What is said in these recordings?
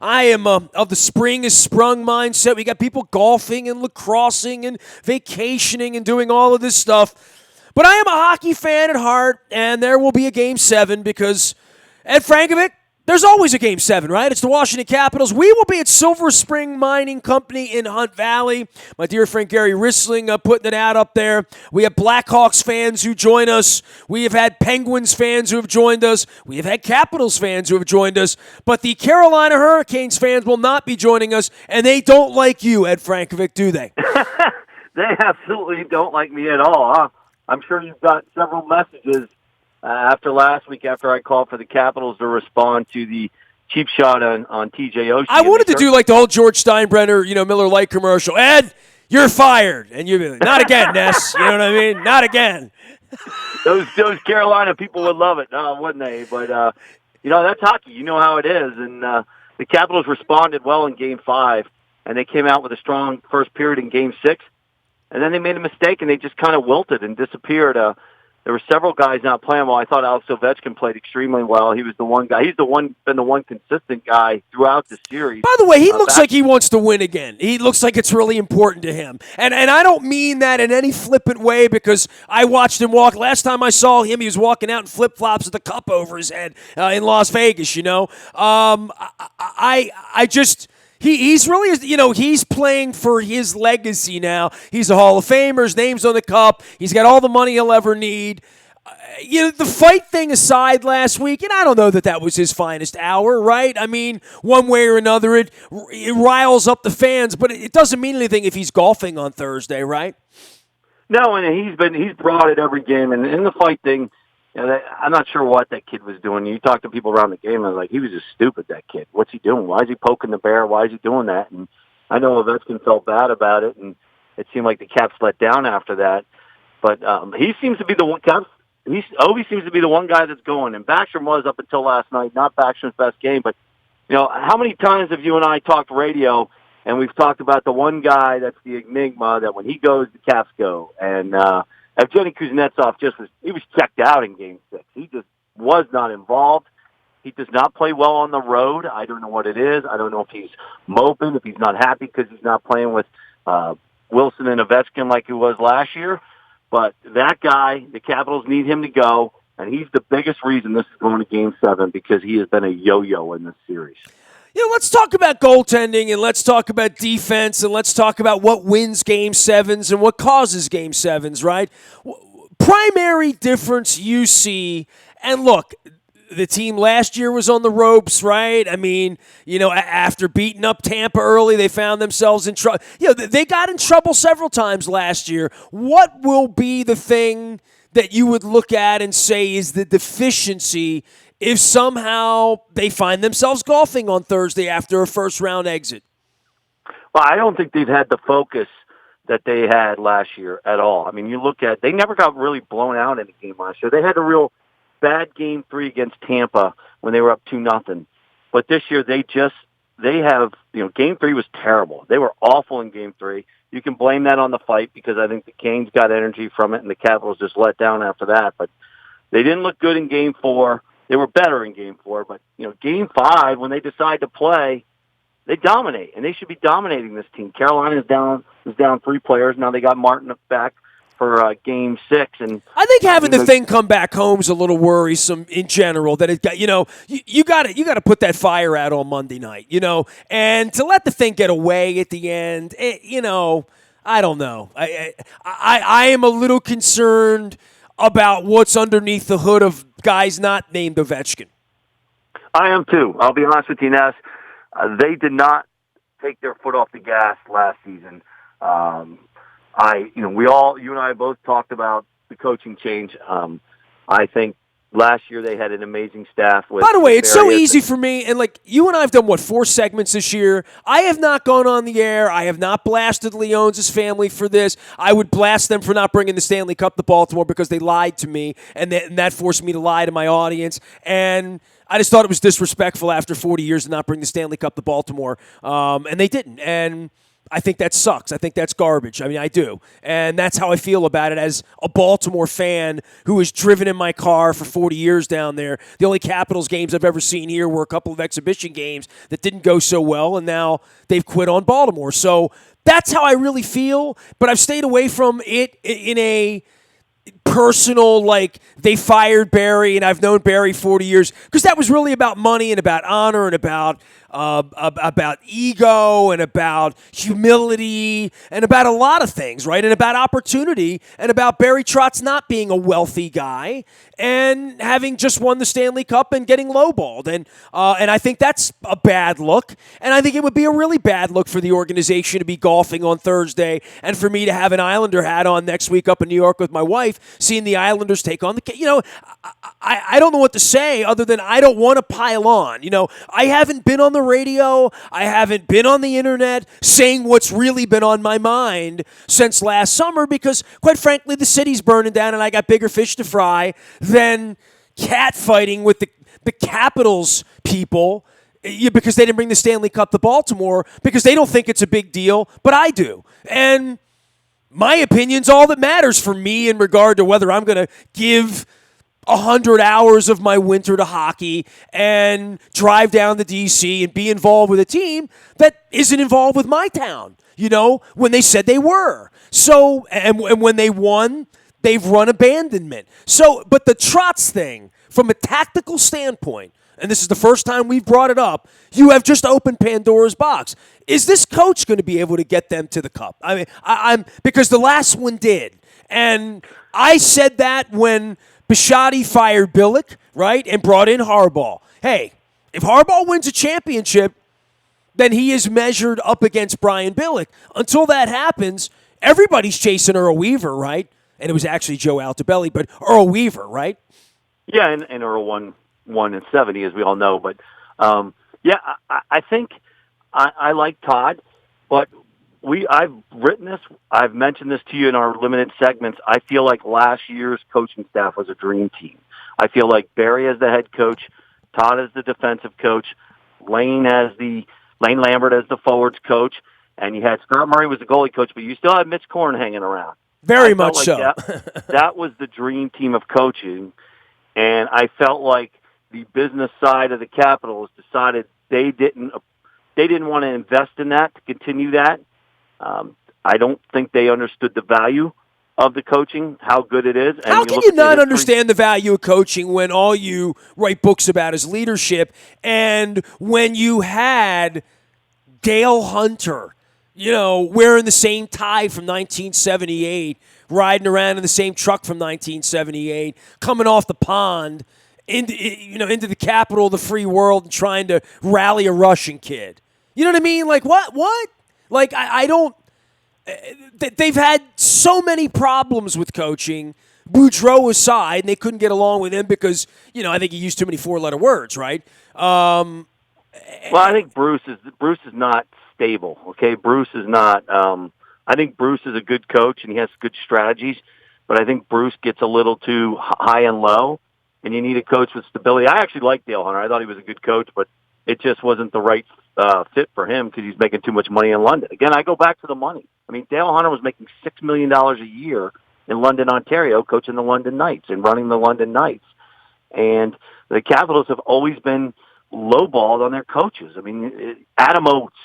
I am of the spring is sprung mindset. We got people golfing and lacrossing and vacationing and doing all of this stuff. But I am a hockey fan at heart, and there will be a Game 7 because Ed Frankovic, there's always a Game 7, right? It's the Washington Capitals. We will be at Silver Spring Mining Company in Hunt Valley. My dear friend Gary Rissling putting it out up there. We have Blackhawks fans who join us. We have had Penguins fans who have joined us. We have had Capitals fans who have joined us. But the Carolina Hurricanes fans will not be joining us, and they don't like you, Ed Frankovic, do they? They absolutely don't like me at all, huh? I'm sure you've got several messages after last week, after I called for the Capitals to respond to the cheap shot on TJ Oshie. I wanted to do like the whole George Steinbrenner, Miller Lite commercial. Ed, you're fired. And you'd be like, not again, Ness. You know what I mean? Not again. Those Carolina people would love it, wouldn't they? But, that's hockey. You know how it is. And the Capitals responded well in Game 5, and they came out with a strong first period in Game 6. And then they made a mistake, and they just kind of wilted and disappeared. There were several guys not playing well. I thought Alex Ovechkin played extremely well. He was the one guy. He's been the one consistent guy throughout the series. By the way, he looks like he wants to win again. He looks like it's really important to him. And I don't mean that in any flippant way because I watched him walk. Last time I saw him, he was walking out in flip-flops with a cup over his head in Las Vegas, I just... He's really, he's playing for his legacy now. He's a Hall of Famer. His name's on the cup. He's got all the money he'll ever need. The fight thing aside last week, and I don't know that was his finest hour, right? I mean, one way or another, it riles up the fans, but it doesn't mean anything if he's golfing on Thursday, right? No, and he's brought it every game, and in the fight thing, I'm not sure what that kid was doing. You talk to people around the game, and they're like, he was just stupid, that kid. What's he doing? Why is he poking the bear? Why is he doing that? And I know Ovechkin felt bad about it, and it seemed like the Caps let down after that. But he seems to be the one. Ovi seems to be the one guy that's going. And Backstrom was up until last night, not Backstrom's best game. But how many times have you and I talked radio, and we've talked about the one guy that's the enigma that when he goes, the Caps go, and Evgeny Kuznetsov he was checked out in Game 6. He just was not involved. He does not play well on the road. I don't know what it is. I don't know if he's moping, if he's not happy because he's not playing with Wilson and Ovechkin like he was last year. But that guy, the Capitals need him to go, and he's the biggest reason this is going to Game 7 because he has been a yo-yo in this series. Let's talk about goaltending, and let's talk about defense, and let's talk about what wins Game 7s and what causes Game 7s, right? Primary difference you see, and look, the team last year was on the ropes, right? I mean, after beating up Tampa early, they found themselves in trouble. They got in trouble several times last year. What will be the thing that you would look at and say is the deficiency if somehow they find themselves golfing on Thursday after a first-round exit? Well, I don't think they've had the focus that they had last year at all. I mean, you look at, they never got really blown out in a game last year. They had a real bad Game 3 against Tampa when they were up 2-0. But this year, they have, Game 3 was terrible. They were awful in Game 3. You can blame that on the fight because I think the Canes got energy from it and the Capitals just let down after that. But they didn't look good in Game 4. They were better in Game 4, but Game 5, when they decide to play, they dominate, and they should be dominating this team. Carolina is down 3 players. Now they got Martin back for Game 6, and I think having the thing come back home is a little worrisome in general. That it got you got to put that fire out on Monday night, and to let the thing get away at the end, I don't know. I am a little concerned about what's underneath the hood of guys not named Ovechkin. I am too. I'll be honest with you, Ness. They did not take their foot off the gas last season. You and I both talked about the coaching change. I think last year they had an amazing staff. By the way, it's so easy for me, and you and I have done, 4 segments this year. I have not gone on the air. I have not blasted Leones' family for this. I would blast them for not bringing the Stanley Cup to Baltimore because they lied to me, and that forced me to lie to my audience. And I just thought it was disrespectful after 40 years to not bring the Stanley Cup to Baltimore, and they didn't. And I think that sucks. I think that's garbage. I mean, I do. And that's how I feel about it as a Baltimore fan who has driven in my car for 40 years down there. The only Capitals games I've ever seen here were a couple of exhibition games that didn't go so well, and now they've quit on Baltimore. So that's how I really feel, but I've stayed away from it in a personal, like they fired Barry and I've known Barry 40 years, because that was really about money and about honor and about ego and about humility and about a lot of things, right? And about opportunity and about Barry Trotz not being a wealthy guy and having just won the Stanley Cup and getting lowballed. And I think that's a bad look. And I think it would be a really bad look for the organization to be golfing on Thursday and for me to have an Islander hat on next week up in New York with my wife, seeing the Islanders take on the, I don't know what to say other than I don't want to pile on. I haven't been on the radio, I haven't been on the internet saying what's really been on my mind since last summer because, quite frankly, the city's burning down and I got bigger fish to fry than catfighting with the Capitals people because they didn't bring the Stanley Cup to Baltimore because they don't think it's a big deal, but I do. And my opinion's all that matters for me in regard to whether I'm going to give 100 hours of my winter to hockey and drive down to D.C. and be involved with a team that isn't involved with my town, when they said they were. So, and when they won, they've run abandonment. So, but the Trotz thing, from a tactical standpoint, and this is the first time we've brought it up, you have just opened Pandora's box. Is this coach going to be able to get them to the cup? I mean, I'm because the last one did. And I said that when Bisciotti fired Billick, right, and brought in Harbaugh. Hey, if Harbaugh wins a championship, then he is measured up against Brian Billick. Until that happens, everybody's chasing Earl Weaver, right? And it was actually Joe Altobelli, but Earl Weaver, right? Yeah, and Earl won in 70, as we all know. But, I think I like Todd, but I've written this, I've mentioned this to you in our limited segments. I feel like last year's coaching staff was a dream team. I feel like Barry as the head coach, Todd as the defensive coach, Lane Lambert as the forwards coach, and you had Scott Murray was the goalie coach, but you still had Mitch Korn hanging around. Very much so. That was the dream team of coaching, and I felt like the business side of the Capitals decided they didn't want to invest in that to continue that. I don't think they understood the value of the coaching, how good it is. And how can you not understand the value of coaching when all you write books about is leadership, and when you had Dale Hunter, wearing the same tie from 1978, riding around in the same truck from 1978, coming off the pond into the capital of the free world and trying to rally a Russian kid. You know what I mean? Like, what? Like, I don't... They've had so many problems with coaching, Boudreau aside, and they couldn't get along with him because, I think he used too many four-letter words, right? Well, I think Bruce is not stable, okay? Bruce is not... I think Bruce is a good coach, and he has good strategies, but I think Bruce gets a little too high and low, and you need a coach with stability. I actually like Dale Hunter. I thought he was a good coach, but it just wasn't the right fit for him because he's making too much money in London. Again, I go back to the money. I mean, Dale Hunter was making $6 million a year in London, Ontario, coaching the London Knights and running the London Knights. And the Capitals have always been lowballed on their coaches. I mean, Adam Oates,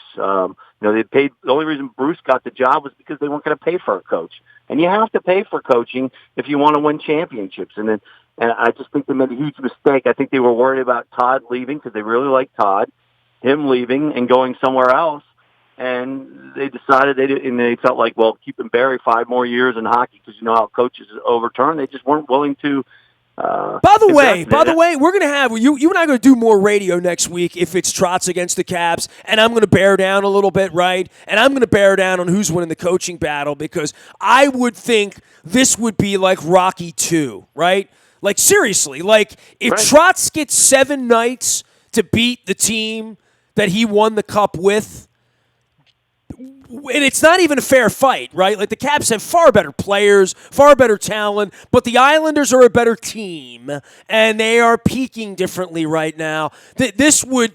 they paid. The only reason Bruce got the job was because they weren't going to pay for a coach. And you have to pay for coaching if you want to win championships. And I just think they made a huge mistake. I think they were worried about Todd leaving because they really like Todd, him leaving and going somewhere else. And they decided they felt like, well, keeping Barry 5 more years in hockey because you know how coaches overturn. They just weren't willing to. By the way, we're going to have you and I are going to do more radio next week if it's Trotz against the Caps, and I'm going to bear down a little bit, right? And I'm going to bear down on who's winning the coaching battle because I would think this would be like Rocky 2, right? Like seriously, like if Trotz gets 7 nights to beat the team that he won the cup with. And it's not even a fair fight, right? Like the Caps have far better players, far better talent, but the Islanders are a better team, and they are peaking differently right now. This would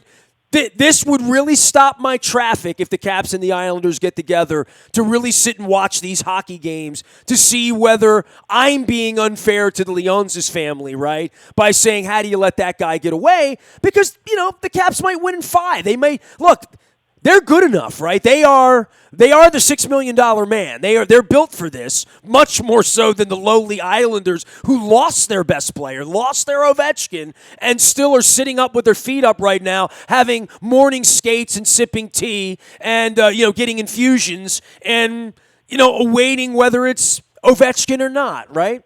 This would really stop my traffic if the Caps and the Islanders get together to really sit and watch these hockey games to see whether I'm being unfair to the Leonsis family, right? By saying, how do you let that guy get away? Because, the Caps might win in 5. They may, look, they're good enough, right? They are the $6 million man. They're built for this, much more so than the lowly Islanders who lost their best player, lost their Ovechkin, and still are sitting up with their feet up right now, having morning skates and sipping tea and getting infusions and awaiting whether it's Ovechkin or not, right?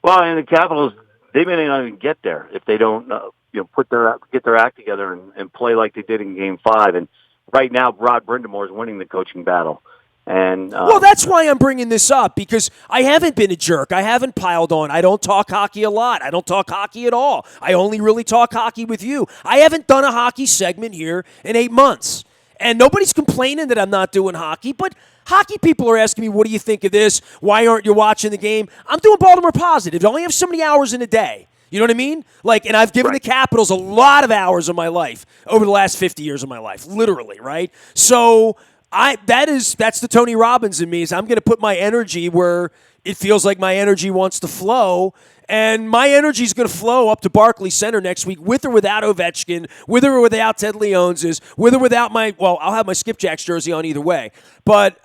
Well, and the Capitals, they may not even get there if they don't get their act together and play like they did in Game 5. And right now, Rod Brind'Amour is winning the coaching battle. And well, that's why I'm bringing this up, because I haven't been a jerk. I haven't piled on. I don't talk hockey a lot. I don't talk hockey at all. I only really talk hockey with you. I haven't done a hockey segment here in 8 months. And nobody's complaining that I'm not doing hockey, but hockey people are asking me, what do you think of this? Why aren't you watching the game? I'm doing Baltimore Positive. I only have so many hours in a day. You know what I mean? And I've given the Capitals a lot of hours of my life over the last 50 years of my life, literally, right? So that's the Tony Robbins in me, is I'm going to put my energy where it feels like my energy wants to flow. And my energy is going to flow up to Barclays Center next week, with or without Ovechkin, with or without Ted Leonsis, with or without I'll have my Skipjacks jersey on either way. But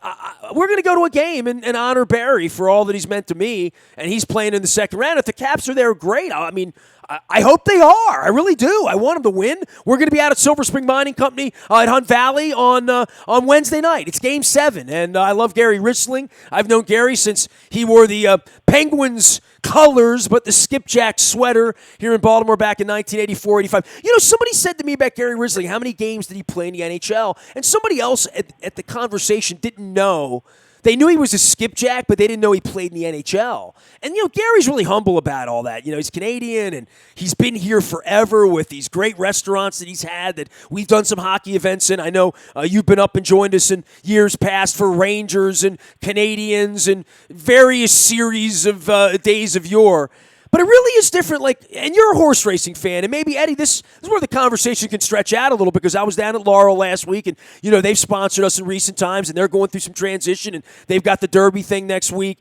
we're going to go to a game and honor Barry for all that he's meant to me, and he's playing in the second round. If the Caps are there, great. I hope they are. I really do. I want them to win. We're going to be out at Silver Spring Mining Company at Hunt Valley on Wednesday night. It's Game 7, and I love Gary Richling. I've known Gary since he wore the Penguins colors, but the skipjack sweater here in Baltimore back in 1984-85. Somebody said to me about Gary Richling, how many games did he play in the NHL? And somebody else at the conversation didn't know. They knew he was a skipjack, but they didn't know he played in the NHL. And, Gary's really humble about all that. He's Canadian, and he's been here forever with these great restaurants that he's had that we've done some hockey events in. I know you've been up and joined us in years past for Rangers and Canadians and various series of days of yore. But it really is different, and you're a horse racing fan, and maybe, Eddie, this is where the conversation can stretch out a little, because I was down at Laurel last week, and, they've sponsored us in recent times, and they're going through some transition, and they've got the Derby thing next week.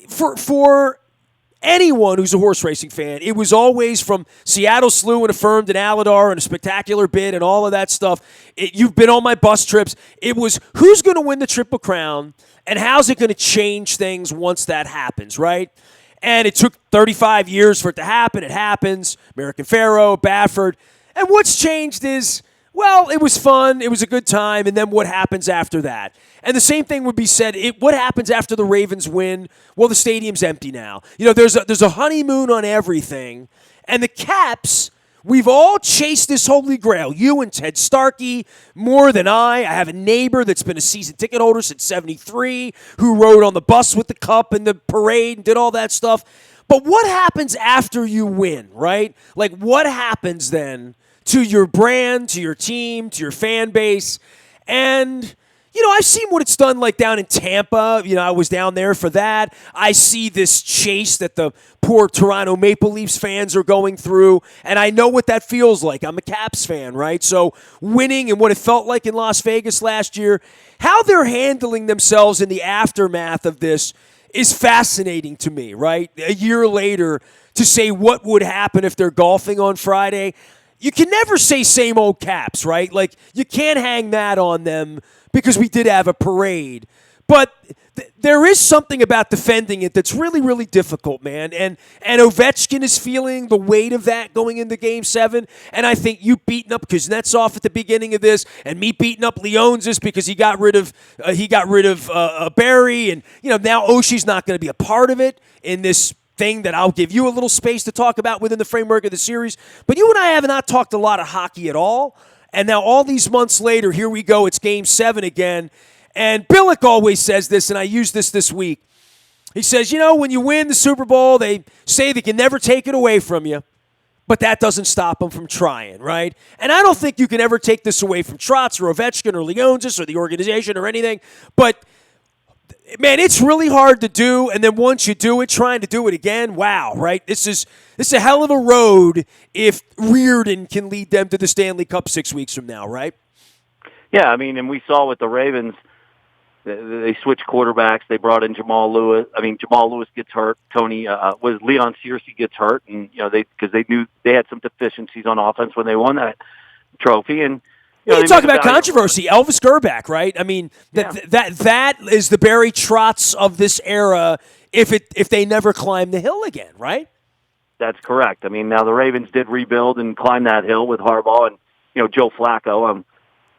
For anyone who's a horse racing fan, it was always from Seattle Slew and Affirmed and Aladar and a Spectacular Bid and all of that stuff. You've been on my bus trips. It was who's going to win the Triple Crown, and how's it going to change things once that happens, right? And it took 35 years for it to happen. It happens. American Pharoah, Baffert. And what's changed is, it was fun. It was a good time. And then what happens after that? And the same thing would be said, what happens after the Ravens win? Well, the stadium's empty now. There's a honeymoon on everything. And the Caps, we've all chased this holy grail. You and Ted Starkey, more than I. I have a neighbor that's been a season ticket holder since 73, who rode on the bus with the cup and the parade and did all that stuff. But what happens after you win, right? What happens then to your brand, to your team, to your fan base? And I've seen what it's done down in Tampa. I was down there for that. I see this chase that the poor Toronto Maple Leafs fans are going through, and I know what that feels like. I'm a Caps fan, right? So winning and what it felt like in Las Vegas last year, how they're handling themselves in the aftermath of this is fascinating to me, right? A year later, to say what would happen if they're golfing on Friday, you can never say same old Caps, right? You can't hang that on them, because we did have a parade. But there is something about defending it that's really, really difficult, man. And Ovechkin is feeling the weight of that going into Game 7. And I think you beating up Kuznetsov at the beginning of this, and me beating up Leonsis because he got rid of Barry, and now Oshie's not going to be a part of it in this thing that I'll give you a little space to talk about within the framework of the series. But you and I have not talked a lot of hockey at all. And now all these months later, here we go. It's Game 7 again. And Billick always says this, and I used this week. He says, when you win the Super Bowl, they say they can never take it away from you. But that doesn't stop them from trying, right? And I don't think you can ever take this away from Trotz or Ovechkin or Leonsis or the organization or anything. But man, it's really hard to do, and then once you do it, trying to do it again, wow, right? This is a hell of a road if Reardon can lead them to the Stanley Cup 6 weeks from now, right? Yeah, I mean, and we saw with the Ravens, they switched quarterbacks. They brought in Jamal Lewis. I mean, Jamal Lewis gets hurt. Leon Searcy gets hurt, and because they knew they had some deficiencies on offense when they won that trophy. And you talk about controversy, Elvis Gerback, right? I mean, that is the Barry Trotz of this era. If they never climb the hill again, right? That's correct. I mean, now the Ravens did rebuild and climb that hill with Harbaugh and Joe Flacco.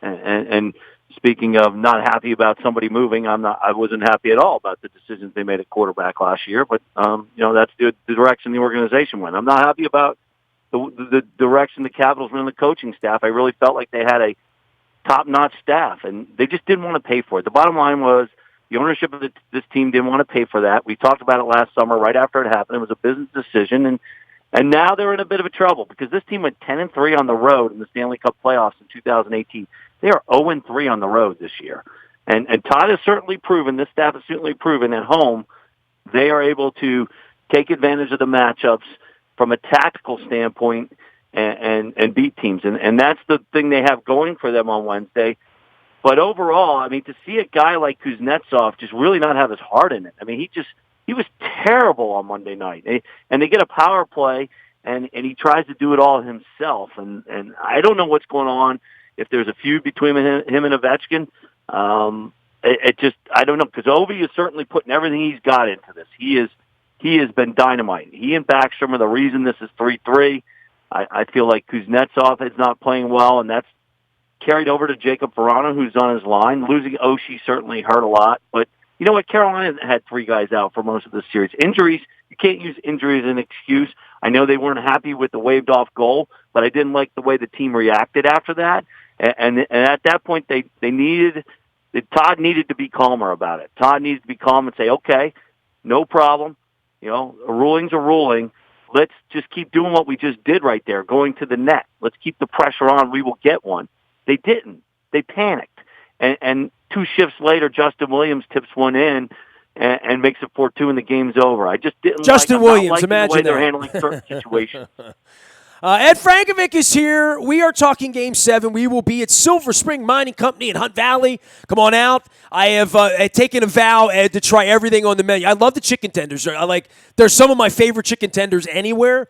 And speaking of not happy about somebody moving, I wasn't happy at all about the decisions they made at quarterback last year. But that's the direction the organization went. I'm not happy about the direction the Capitals went in the coaching staff. I really felt like they had a top-notch staff, and they just didn't want to pay for it. The bottom line was the ownership of this team didn't want to pay for that. We talked about it last summer, right after it happened. It was a business decision, and now they're in a bit of a trouble because this team went 10-3 on the road in the Stanley Cup playoffs in 2018. They are 0-3 on the road this year. And Todd has certainly proven, this staff has certainly proven at home, they are able to take advantage of the matchups from a tactical standpoint and beat teams. And that's the thing they have going for them on Wednesday. But overall, I mean, to see a guy like Kuznetsov just really not have his heart in it. I mean, he was terrible on Monday night. And they get a power play, and he tries to do it all himself. And I don't know what's going on, if there's a feud between him and Ovechkin. I don't know, because Ovi is certainly putting everything he's got into this. He has been dynamite. He and Backstrom are the reason this is 3-3. I feel like Kuznetsov is not playing well, and that's carried over to Jacob Verano, who's on his line. Losing Oshie certainly hurt a lot. But you know what? Carolina had 3 guys out for most of the series. Injuries, you can't use injuries as an excuse. I know they weren't happy with the waved-off goal, but I didn't like the way the team reacted after that. And at that point, Todd needed to be calmer about it. Todd needed to be calm and say, okay, no problem. A ruling's a ruling. Let's just keep doing what we just did right there, going to the net. Let's keep the pressure on. We will get one. They didn't. They panicked. And 2 shifts later, Justin Williams tips one in and makes it 4-2, and the game's over. I just didn't Justin Williams, imagine the way that. they're handling certain situations. Ed Frankovic is here. We are talking Game 7. We will be at Silver Spring Mining Company in Hunt Valley. Come on out. I have taken a vow, Ed, to try everything on the menu. I love the chicken tenders. They're some of my favorite chicken tenders anywhere,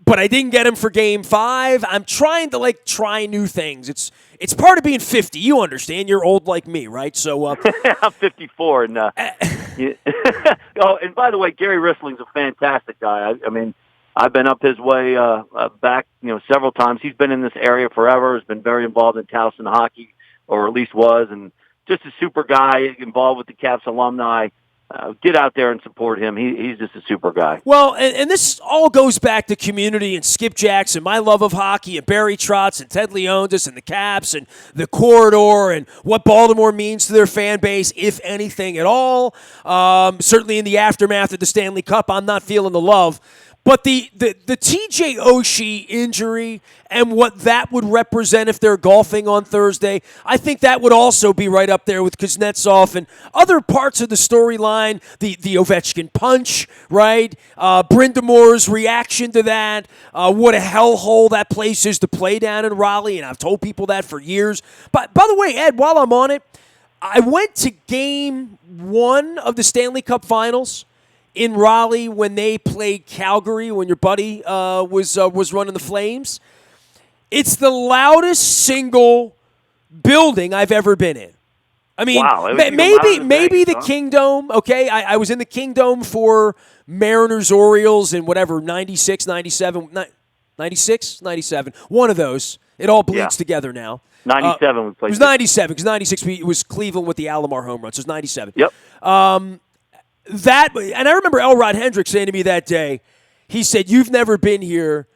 but I didn't get them for Game 5. I'm trying to, try new things. It's part of being 50. You understand. You're old like me, right? So I'm 54. And, and by the way, Gary Rissling's a fantastic guy. I mean, I've been up his way back, several times. He's been in this area forever. Has been very involved in Towson hockey, or at least was, and just a super guy involved with the Caps alumni. Get out there and support him. He's just a super guy. Well, and this all goes back to community and Skipjacks and my love of hockey and Barry Trotz and Ted Leontis and the Caps and the corridor and what Baltimore means to their fan base, if anything at all. Certainly in the aftermath of the Stanley Cup, I'm not feeling the love. But the TJ Oshie injury and what that would represent if they're golfing on Thursday, I think that would also be right up there with Kuznetsov and other parts of the storyline, the Ovechkin punch, right? Brindamore's reaction to that, what a hellhole that place is to play down in Raleigh, and I've told people that for years. But by the way, Ed, while I'm on it, I went to Game 1 of the Stanley Cup Finals in Raleigh when they played Calgary, when your buddy was running the Flames. It's the loudest single building I've ever been in. I mean, wow, maybe the Kingdome, okay? I was in the Kingdome for Mariners, Orioles, in whatever, 96, 97, 96, 97. One of those. It all bleeds together now. 97 we played. It was 97, because 96 it was Cleveland with the Alomar home run, so it was 97. Yep. And I remember Elrod Hendricks saying to me that day, he said, "You've never been here,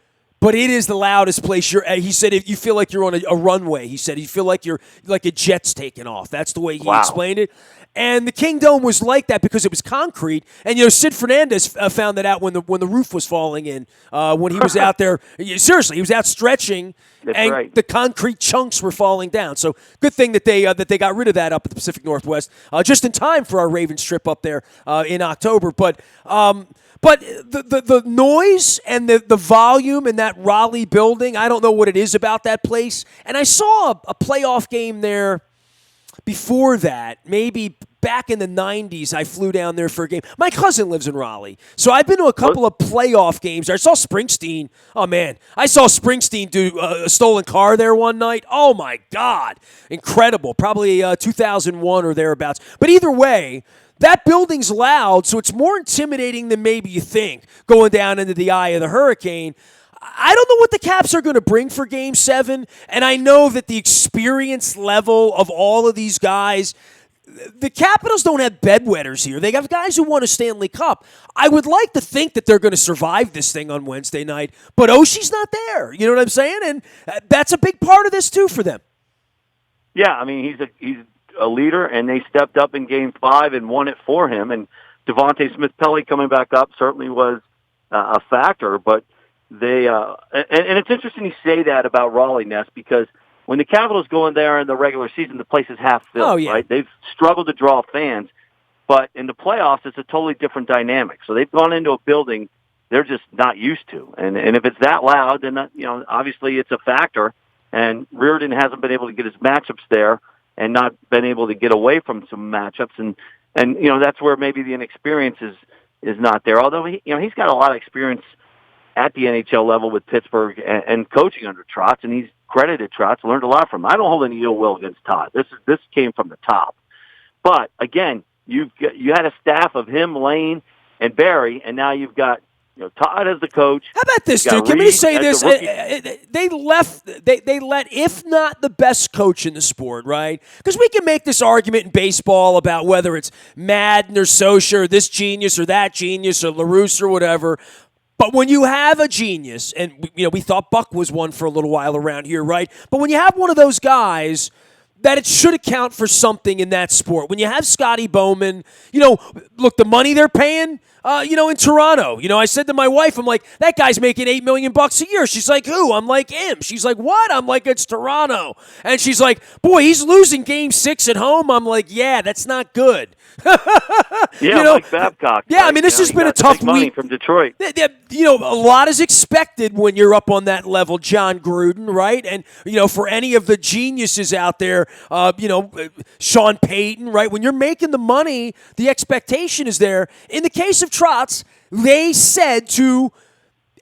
but it is the loudest place you're at." He said, "If you feel like you're on a runway," he said, "You feel like you're like a jet's taking off." That's the way he explained it. And the King Dome was like that because it was concrete. And Sid Fernandez found that out when the roof was falling in when he was out there. Seriously, he was out stretching, That's and right. the concrete chunks were falling down. So good thing that they got rid of that up at the Pacific Northwest just in time for our Ravens trip up there in October. But the noise and the volume in that Raleigh building, I don't know what it is about that place. And I saw a playoff game there before that, maybe back in the 90s, I flew down there for a game. My cousin lives in Raleigh, so I've been to a couple of playoff games. I saw Springsteen. Oh, man. I saw Springsteen do a stolen car there one night. Oh, my God. Incredible. Probably 2001 or thereabouts. But either way, that building's loud, so it's more intimidating than maybe you think going down into the eye of the hurricane. I don't know what the Caps are going to bring for Game 7, and I know that the experience level of all of these guys, the Capitals don't have bedwetters here. They have guys who won a Stanley Cup. I would like to think that they're going to survive this thing on Wednesday night, but Oshie's not there. You know what I'm saying? And that's a big part of this, too, for them. Yeah, I mean, he's a leader, and they stepped up in Game 5 and won it for him. And Devontae Smith-Pelly coming back up certainly was a factor, but they and it's interesting you say that about Raleigh, Ness, because when the Capitals go in there in the regular season, the place is half filled. Oh, yeah. Right? They've struggled to draw fans, but in the playoffs, it's a totally different dynamic. So they've gone into a building they're just not used to, and if it's that loud, then obviously it's a factor. And Reardon hasn't been able to get his matchups there, and not been able to get away from some matchups, and that's where maybe the inexperience is not there. Although he's got a lot of experience at the NHL level with Pittsburgh and coaching under Trotz, and he's credited Trotz, learned a lot from him. I don't hold any ill will against Todd. This came from the top. But again, you had a staff of him, Lane, and Barry, and now you've got Todd as the coach. How about this, dude? Can we say this? They let, if not the best coach in the sport, right? Because we can make this argument in baseball about whether it's Madden or Socha or this genius or that genius or LaRusse or whatever. But when you have a genius, and we thought Buck was one for a little while around here, right? But when you have one of those guys, that it should account for something in that sport. When you have Scotty Bowman, look, the money they're paying, in Toronto. I said to my wife, I'm like, that guy's making $8 million a year. She's like, who? I'm like, him. She's like, what? I'm like, it's Toronto. And she's like, boy, he's losing Game 6 at home. I'm like, yeah, that's not good. Mike Babcock. Yeah, right? I mean, this has been a tough money week from Detroit. A lot is expected when you're up on that level, John Gruden, right? And for any of the geniuses out there, Sean Payton, right? When you're making the money, the expectation is there. In the case of Trotz, they said to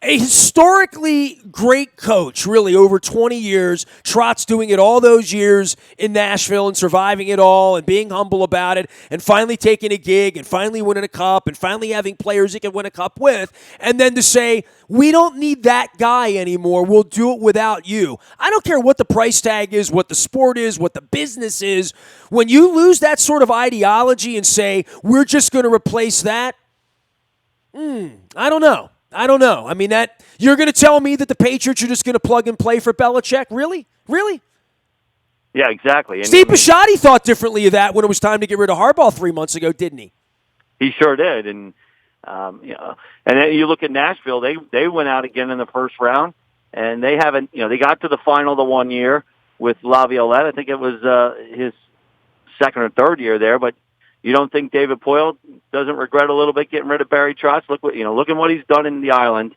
a historically great coach, really, over 20 years. Trotz doing it all those years in Nashville and surviving it all and being humble about it and finally taking a gig and finally winning a cup and finally having players he can win a cup with. And then to say, we don't need that guy anymore. We'll do it without you. I don't care what the price tag is, what the sport is, what the business is. When you lose that sort of ideology and say, we're just going to replace that, I don't know. I mean, that you're going to tell me that the Patriots are just going to plug and play for Belichick? Really? Yeah, exactly. And Steve Bisciotti thought differently of that when it was time to get rid of Harbaugh 3 months ago, didn't he? He sure did. And and then you look at Nashville; they went out again in the first round, and they haven't. They got to the final the 1 year with Laviolette. I think it was his second or third year there, but. You don't think David Poile doesn't regret a little bit getting rid of Barry Trotz? Look at what he's done in the island.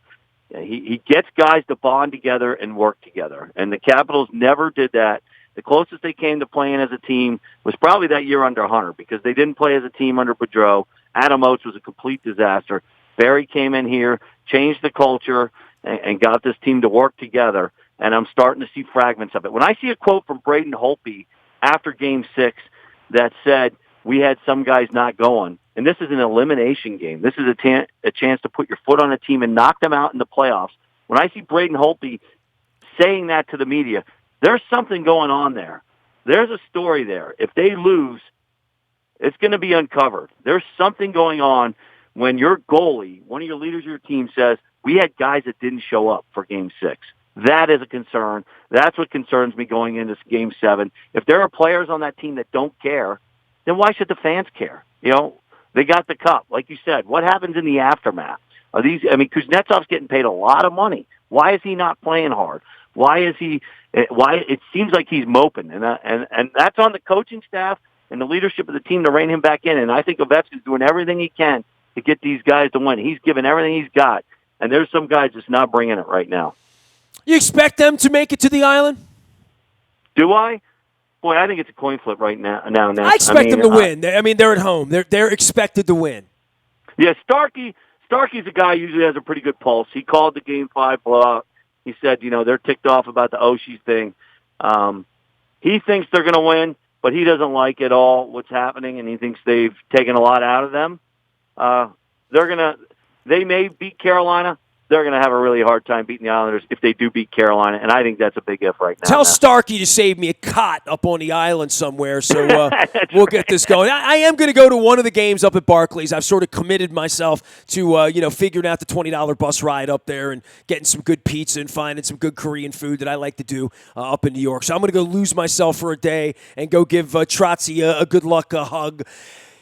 He gets guys to bond together and work together, and the Capitals never did that. The closest they came to playing as a team was probably that year under Hunter because they didn't play as a team under Boudreau. Adam Oates was a complete disaster. Barry came in here, changed the culture, and got this team to work together, and I'm starting to see fragments of it. When I see a quote from Braden Holtby after Game 6 that said, we had some guys not going, and this is an elimination game. This is a chance to put your foot on a team and knock them out in the playoffs. When I see Braden Holtby saying that to the media, there's something going on there. There's a story there. If they lose, it's going to be uncovered. There's something going on when your goalie, one of your leaders of your team, says, we had guys that didn't show up for Game 6. That is a concern. That's what concerns me going into Game 7. If there are players on that team that don't care, then why should the fans care? They got the cup. Like you said, what happens in the aftermath? Kuznetsov's getting paid a lot of money. Why is he not playing hard? Why it seems like he's moping, and that's on the coaching staff and the leadership of the team to rein him back in. And I think Ovechkin's doing everything he can to get these guys to win. He's given everything he's got, and there's some guys just not bringing it right now. You expect them to make it to the island? Do I? Boy, I think it's a coin flip right now. I expect them to win. They're at home. They're expected to win. Yeah, Starkey's a guy who usually has a pretty good pulse. He called the Game 5 blowout. He said, they're ticked off about the Oshie thing. He thinks they're going to win, but he doesn't like at all what's happening, and he thinks they've taken a lot out of them. They may beat Carolina. They're going to have a really hard time beating the Islanders if they do beat Carolina, and I think that's a big if right now. Tell Starkey to save me a cot up on the island somewhere, so we'll get this going. I am going to go to one of the games up at Barclays. I've sort of committed myself to figuring out the $20 bus ride up there and getting some good pizza and finding some good Korean food that I like to do up in New York. So I'm going to go lose myself for a day and go give Trotzy a good luck hug.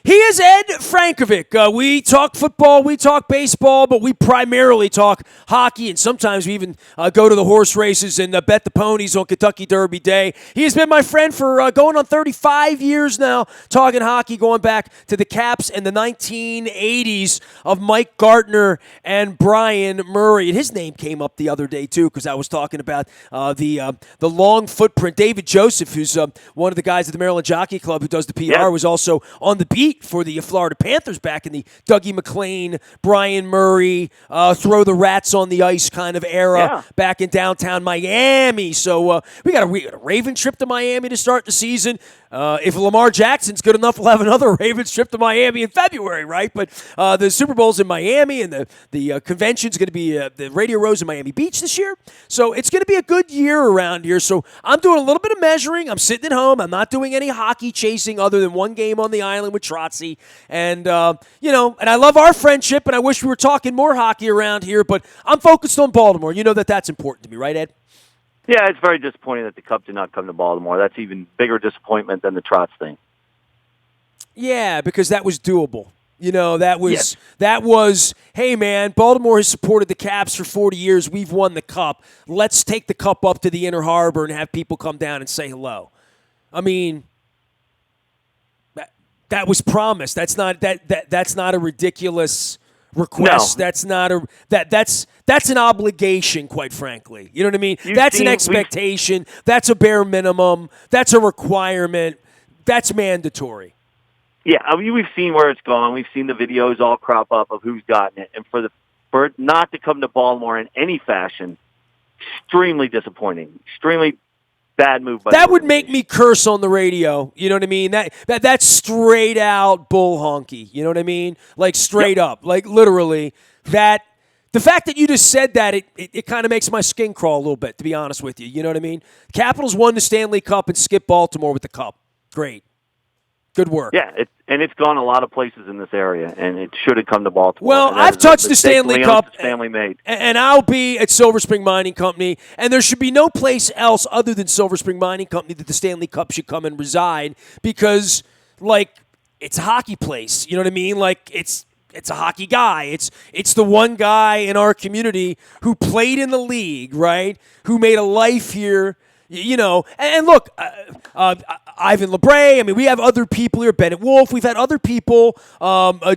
He is Ed Frankovic. We talk football, we talk baseball, but we primarily talk hockey, and sometimes we even go to the horse races and bet the ponies on Kentucky Derby Day. He has been my friend for going on 35 years now, talking hockey, going back to the Caps and the 1980s of Mike Gartner and Brian Murray. And his name came up the other day, too, because I was talking about the long footprint. David Joseph, who's one of the guys at the Maryland Jockey Club who does the PR, was also on the beat for the Florida Panthers back in the Dougie McLean, Brian Murray, throw the rats on the ice kind of era back in downtown Miami. So we got a Raven trip to Miami to start the season. If Lamar Jackson's good enough, we'll have another Ravens trip to Miami in February, right? But the Super Bowl's in Miami, and the convention's going to be the Radio Rose in Miami Beach this year. So it's going to be a good year around here. So I'm doing a little bit of measuring. I'm sitting at home. I'm not doing any hockey chasing other than one game on the island with Trotzy. And, and I love our friendship, and I wish we were talking more hockey around here, but I'm focused on Baltimore. You know that's important to me, right, Ed? Yeah, it's very disappointing that the Cup did not come to Baltimore. That's even bigger disappointment than the Trotz thing. Yeah, because that was doable. That was, hey, man, Baltimore has supported the Caps for 40 years. We've won the Cup. Let's take the Cup up to the Inner Harbor and have people come down and say hello. I mean, that was promised. That's not a ridiculous request. No. That's not that's an obligation, quite frankly. You know what I mean? That's an expectation. That's a bare minimum. That's a requirement. That's mandatory. Yeah, we've seen where it's gone. We've seen the videos all crop up of who's gotten it, and for it not to come to Baltimore in any fashion, extremely disappointing. Extremely bad move. By that would make me curse on the radio. You know what I mean? That's straight out bull honky. You know what I mean? Like straight up, like literally that. The fact that you just said that, it kind of makes my skin crawl a little bit, to be honest with you. You know what I mean? Capitals won the Stanley Cup and skipped Baltimore with the Cup. Great. Good work. Yeah, it's gone a lot of places in this area, and it should have come to Baltimore. Well, I've touched the Stanley Cup, family made, and I'll be at Silver Spring Mining Company, and there should be no place else other than Silver Spring Mining Company that the Stanley Cup should come and reside because, it's a hockey place. You know what I mean? It's a hockey guy. It's the one guy in our community who played in the league, right? Who made a life here, And look, Ivan LeBray. I mean, we have other people here. Bennett Wolf. We've had other people.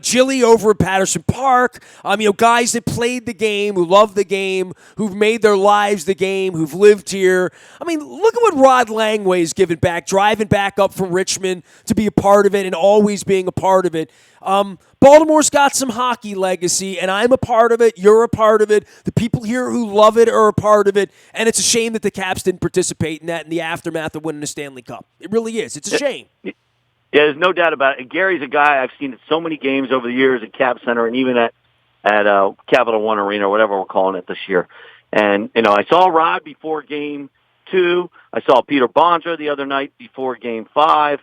Jilly over at Patterson Park. Guys that played the game, who love the game, who've made their lives the game, who've lived here. I mean, look at what Rod Langway's given back, driving back up from Richmond to be a part of it and always being a part of it. Baltimore's got some hockey legacy, and I'm a part of it. You're a part of it. The people here who love it are a part of it, and it's a shame that the Caps didn't participate in that in the aftermath of winning the Stanley Cup. It really is. It's a shame. Yeah, there's no doubt about it. Gary's a guy I've seen at so many games over the years at Cap Center and even at Capital One Arena or whatever we're calling it this year. And, I saw Rod before Game 2. I saw Peter Bondra the other night before Game 5.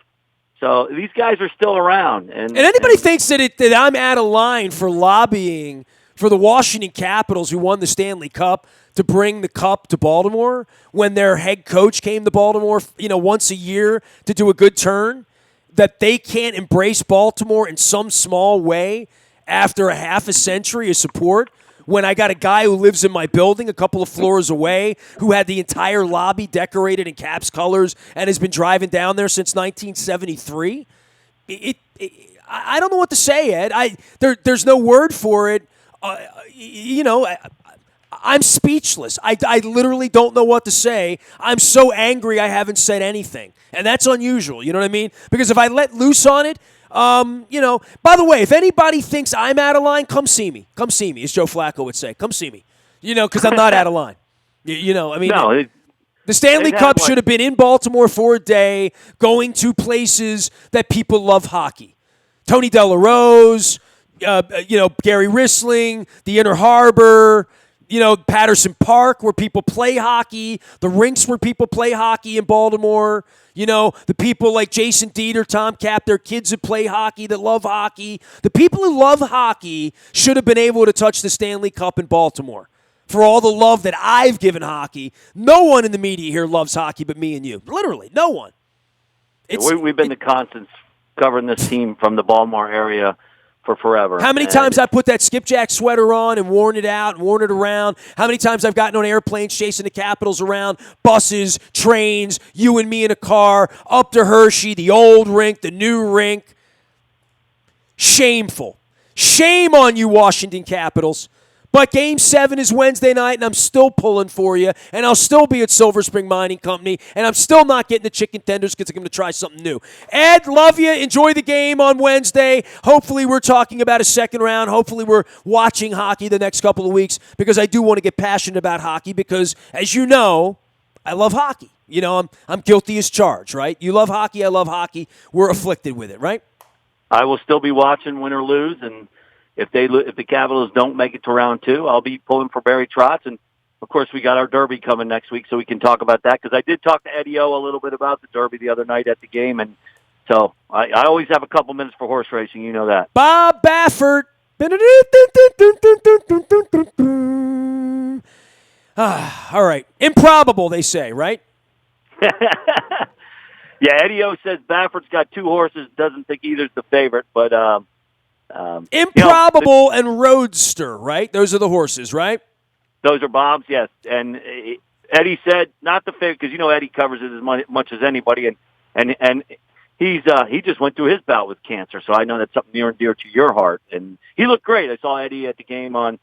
So these guys are still around. And anybody thinks that I'm out of line for lobbying for the Washington Capitals, who won the Stanley Cup, to bring the Cup to Baltimore when their head coach came to Baltimore, once a year to do a good turn. that they can't embrace Baltimore in some small way after a half a century of support when I got a guy who lives in my building a couple of floors away who had the entire lobby decorated in Caps colors and has been driving down there since 1973? I don't know what to say, Ed. There's no word for it. I'm speechless. I literally don't know what to say. I'm so angry I haven't said anything. And that's unusual, you know what I mean? Because if I let loose on it, by the way, if anybody thinks I'm out of line, come see me. Come see me, as Joe Flacco would say. Come see me. Because I'm not out of line. The Stanley Cup should have been in Baltimore for a day, going to places that people love hockey. Tony Delarose, Gary Rissling, the Inner Harbor, Patterson Park where people play hockey, the rinks where people play hockey in Baltimore, the people like Jason Dieter, Tom Cap, their kids that play hockey, that love hockey. The people who love hockey should have been able to touch the Stanley Cup in Baltimore. For all the love that I've given hockey, no one in the media here loves hockey but me and you. Literally, no one. We've been the constants covering this team from the Baltimore area for forever. How many times I put that skipjack sweater on and worn it out and worn it around? How many times I've gotten on airplanes chasing the Capitals around, buses, trains, you and me in a car, up to Hershey, the old rink, the new rink. Shameful. Shame on you, Washington Capitals. But Game 7 is Wednesday night, and I'm still pulling for you, and I'll still be at Silver Spring Mining Company, and I'm still not getting the chicken tenders because I'm going to try something new. Ed, love you. Enjoy the game on Wednesday. Hopefully we're talking about a second round. Hopefully we're watching hockey the next couple of weeks because I do want to get passionate about hockey because, as you know, I love hockey. I'm guilty as charged, right? You love hockey, I love hockey. We're afflicted with it, right? I will still be watching win or lose, and if the Capitals don't make it to round 2, I'll be pulling for Barry Trotz. And, of course, we got our Derby coming next week, so we can talk about that. Because I did talk to Eddie O a little bit about the Derby the other night at the game. And so I always have a couple minutes for horse racing. You know that. Bob Baffert. All right. Improbable, they say, right? Yeah, Eddie O says Baffert's got 2 horses, doesn't think either's the favorite, but Improbable and Roadster, right? Those are the horses, right? Those are Bob's, yes. And Eddie said not the favorite because Eddie covers it as much as anybody, and he just went through his bout with cancer, so I know that's something near and dear to your heart. And he looked great. I saw Eddie at the game on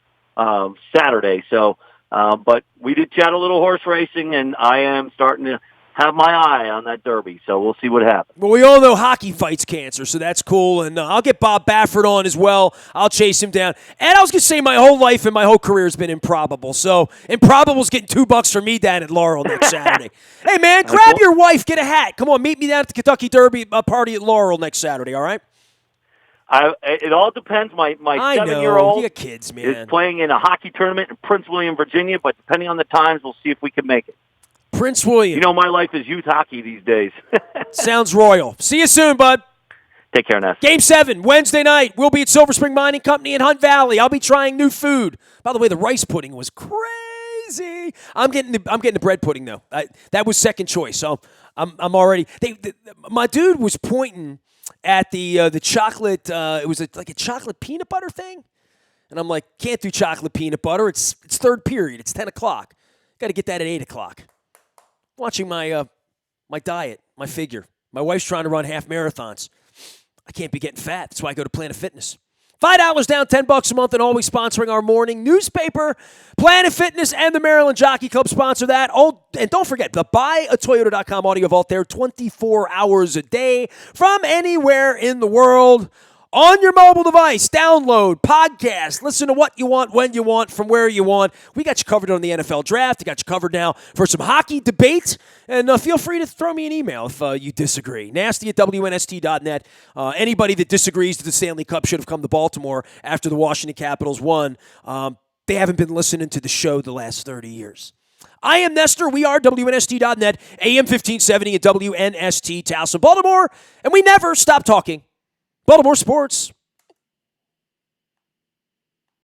Saturday. So, but we did chat a little horse racing, and I am starting to have my eye on that Derby, so we'll see what happens. Well, we all know hockey fights cancer, so that's cool, and I'll get Bob Baffert on as well. I'll chase him down. And I was going to say my whole life and my whole career has been improbable, so Improbable's getting $2 from me down at Laurel next Saturday. Hey, man, grab your wife, get a hat. Come on, meet me down at the Kentucky Derby party at Laurel next Saturday, all right? It all depends. My 7-year-old you kids, man. is playing in a hockey tournament in Prince William, Virginia, but depending on the times, we'll see if we can make it. Prince William. My life is youth hockey these days. Sounds royal. See you soon, bud. Take care, Ness. Game 7, Wednesday night. We'll be at Silver Spring Mining Company in Hunt Valley. I'll be trying new food. By the way, the rice pudding was crazy. I'm getting the bread pudding though. That was second choice. So I'm already. My dude was pointing at the chocolate. It was like a chocolate peanut butter thing, and I'm like, can't do chocolate peanut butter. It's third period. It's 10 o'clock. Got to get that at 8 o'clock. Watching my diet, my figure. My wife's trying to run half marathons. I can't be getting fat. That's why I go to Planet Fitness. $5 down, $10 a month, and always sponsoring our morning newspaper. Planet Fitness and the Maryland Jockey Club sponsor that. Oh, and don't forget, the buyatoyota.com audio vault there 24 hours a day from anywhere in the world. On your mobile device, download, podcast, listen to what you want, when you want, from where you want. We got you covered on the NFL draft. We got you covered now for some hockey debate. And feel free to throw me an email if you disagree. Nasty@WNST.net. Anybody that disagrees that the Stanley Cup should have come to Baltimore after the Washington Capitals won, they haven't been listening to the show the last 30 years. I am Nestor. We are WNST.net, AM 1570 at WNST Towson, Baltimore. And we never stop talking Baltimore sports.